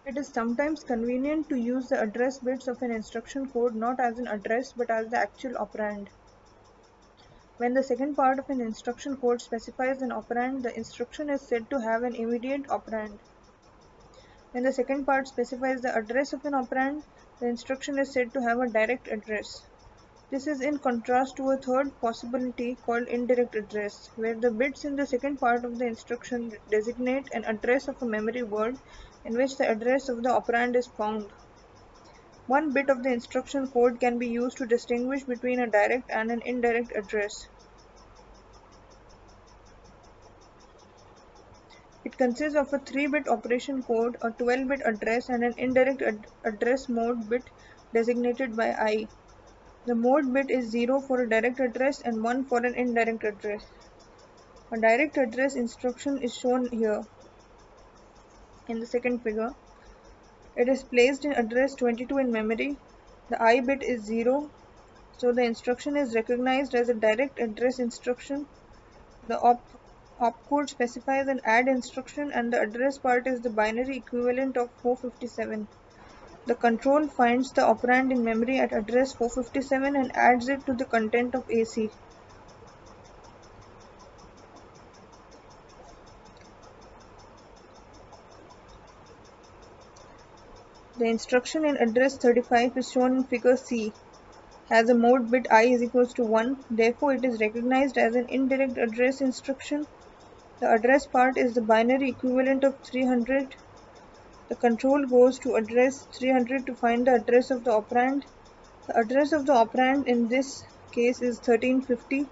It is sometimes convenient to use the address bits of an instruction code not as an address but as the actual operand. When the second part of an instruction code specifies an operand, the instruction is said to have an immediate operand. When the second part specifies the address of an operand, the instruction is said to have a direct address. This is in contrast to a third possibility called indirect address, where the bits in the second part of the instruction designate an address of a memory word in which the address of the operand is found. One bit of the instruction code can be used to distinguish between a direct and an indirect address. It consists of a 3-bit operation code, a 12-bit address, and an indirect address mode bit designated by I. The mode bit is 0 for a direct address and 1 for an indirect address. A direct address instruction is shown here in the second figure. It is placed in address 22 in memory. The I bit is 0, so the instruction is recognized as a direct address instruction. The opcode specifies an add instruction and the address part is the binary equivalent of 457. The control finds the operand in memory at address 457 and adds it to the content of AC. The instruction in address 35 is shown in figure C. Has a mode bit I is equals to 1, therefore it is recognized as an indirect address instruction. The address part is the binary equivalent of 300. The control goes to address 300 to find the address of the operand. The address of the operand in this case is 1350.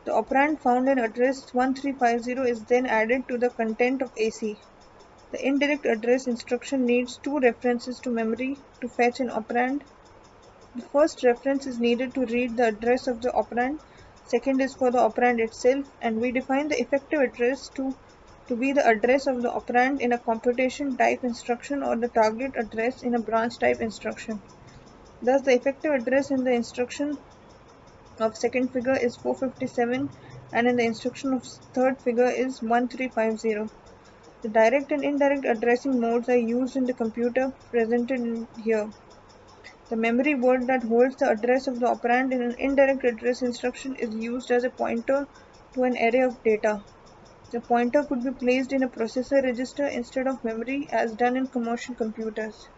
The operand found in address 1350 is then added to the content of AC. The indirect address instruction needs two references to memory to fetch an operand. The first reference is needed to read the address of the operand, second is for the operand itself, and we define the effective address to be the address of the operand in a computation type instruction or the target address in a branch type instruction. Thus, the effective address in the instruction of second figure is 457 and in the instruction of third figure is 1350. The direct and indirect addressing modes are used in the computer presented here. The memory word that holds the address of the operand in an indirect address instruction is used as a pointer to an array of data. The pointer could be placed in a processor register instead of memory as done in commercial computers.